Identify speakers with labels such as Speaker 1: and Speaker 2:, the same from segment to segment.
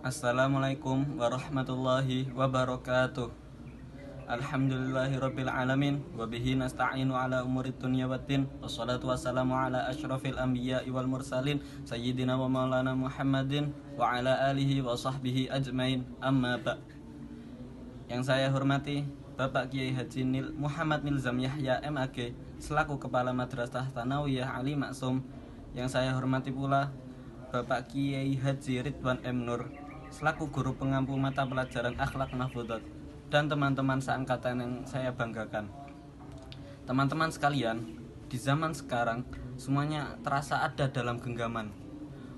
Speaker 1: Assalamualaikum warahmatullahi wabarakatuh. Alhamdulillahirabbil alamin wa bihi nasta'inu ala umurid dunya waddin. Wassalatu wassalamu ala asyrafil anbiya'i wal mursalin sayyidina wa maulana Muhammadin wa ala alihi wa sahbihi ajmain. Amma ba'. Yang saya hormati Bapak Kiai Haji Muhammad Nilzam Yahya MAG selaku Kepala Madrasah Tsanawiyah Ali Maksum. Yang saya hormati pula Bapak Kiai Haji Ridwan M. Nur selaku Guru Pengampu Mata Pelajaran Akhlak Mahfudzat, dan teman-teman seangkatan yang saya banggakan. Teman-teman sekalian, di zaman sekarang semuanya terasa ada dalam genggaman.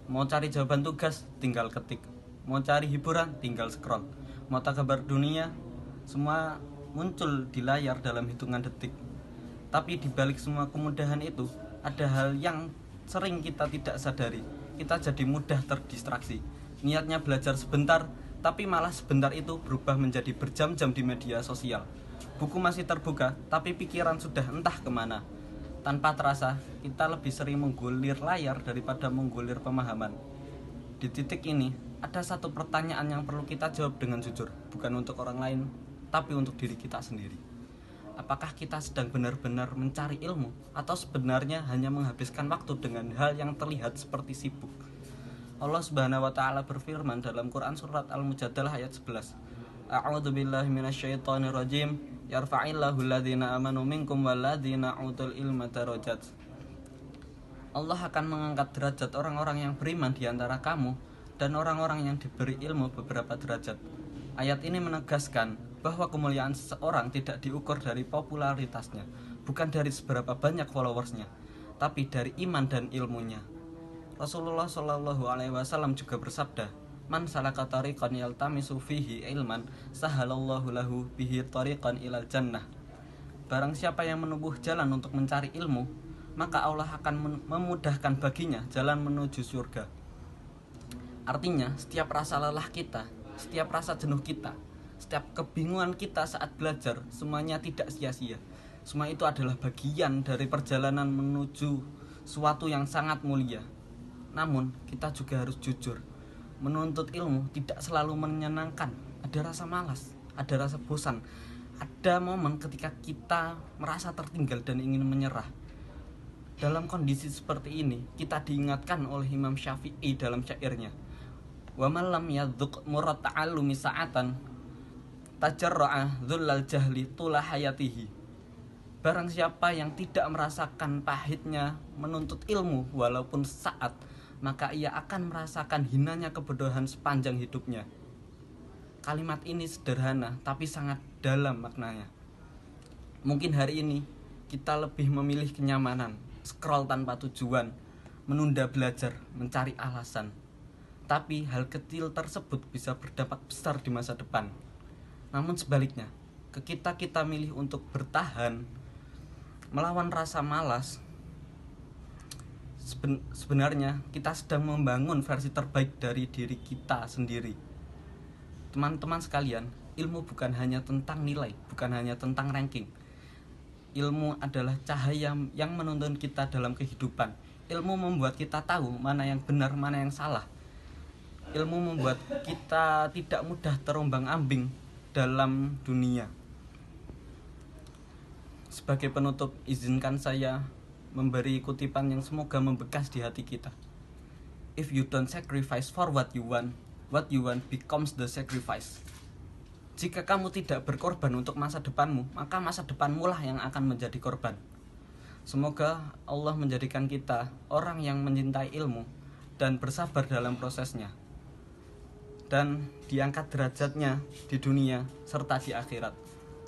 Speaker 1: Mau cari jawaban tugas, tinggal ketik. Mau cari hiburan, tinggal scroll. Mau tahu kabar dunia, semua muncul di layar dalam hitungan detik. Tapi di balik semua kemudahan itu, ada hal yang sering kita tidak sadari. Kita jadi mudah terdistraksi. Niatnya belajar sebentar, tapi malah sebentar itu berubah menjadi berjam-jam di media sosial. Buku masih terbuka, tapi pikiran sudah entah kemana. Tanpa terasa, kita lebih sering menggulir layar daripada menggulir pemahaman. Di titik ini, ada satu pertanyaan yang perlu kita jawab dengan jujur, bukan untuk orang lain, tapi untuk diri kita sendiri. Apakah kita sedang benar-benar mencari ilmu, atau sebenarnya hanya menghabiskan waktu dengan hal yang terlihat seperti sibuk? Allah Subhanahu wa taala berfirman dalam Quran surat Al-Mujadalah ayat 11. A'udzu billahi minasyaitonir rajim. Yarfa'illahu alladzina amanu minkum walladzina utul ilma darajat. Allah akan mengangkat derajat orang-orang yang beriman di antara kamu dan orang-orang yang diberi ilmu beberapa derajat. Ayat ini menegaskan bahwa kemuliaan seseorang tidak diukur dari popularitasnya, bukan dari seberapa banyak followersnya, tapi dari iman dan ilmunya. Rasulullah Shallallahu Alaihi Wasallam juga bersabda, "Man salaka tariqan yaltamisu fihi ilman, sahalallahu lahu bihi tariqan ilal jannah." Barang siapa yang menempuh jalan untuk mencari ilmu, maka Allah akan memudahkan baginya jalan menuju surga. Artinya, setiap rasa lelah kita, setiap rasa jenuh kita, setiap kebingungan kita saat belajar, semuanya tidak sia-sia. Semua itu adalah bagian dari perjalanan menuju suatu yang sangat mulia. Namun, kita juga harus jujur. Menuntut ilmu tidak selalu menyenangkan. Ada rasa malas, ada rasa bosan. Ada momen ketika kita merasa tertinggal dan ingin menyerah. Dalam kondisi seperti ini, kita diingatkan oleh Imam Syafi'i dalam syairnya, "Wa man lam yadzuq murad ta'allumi sa'atan, tajarra'a dzullal jahli tula hayatihi." Barang siapa yang tidak merasakan pahitnya menuntut ilmu walaupun saat, maka ia akan merasakan hinanya kebodohan sepanjang hidupnya. Kalimat ini sederhana tapi sangat dalam maknanya. Mungkin hari ini kita lebih memilih kenyamanan, scroll tanpa tujuan, menunda belajar, mencari alasan. Tapi hal kecil tersebut bisa berdampak besar di masa depan. Namun sebaliknya, kita milih untuk bertahan, melawan rasa malas, sebenarnya kita sedang membangun versi terbaik dari diri kita sendiri. Teman-teman sekalian, ilmu bukan hanya tentang nilai, bukan hanya tentang ranking. Ilmu adalah cahaya yang menuntun kita dalam kehidupan. Ilmu membuat kita tahu mana yang benar, mana yang salah. Ilmu membuat kita tidak mudah terombang-ambing dalam dunia. Sebagai penutup, izinkan saya memberi kutipan yang semoga membekas di hati kita. If you don't sacrifice for what you want becomes the sacrifice. Jika kamu tidak berkorban untuk masa depanmu, maka masa depanmu lah yang akan menjadi korban. Semoga Allah menjadikan kita orang yang mencintai ilmu dan bersabar dalam prosesnya, dan diangkat derajatnya di dunia serta di akhirat.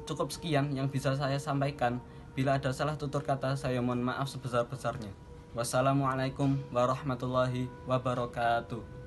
Speaker 1: Cukup sekian yang bisa saya sampaikan. Bila ada salah tutur kata, saya mohon maaf sebesar-besarnya. Wassalamualaikum warahmatullahi wabarakatuh.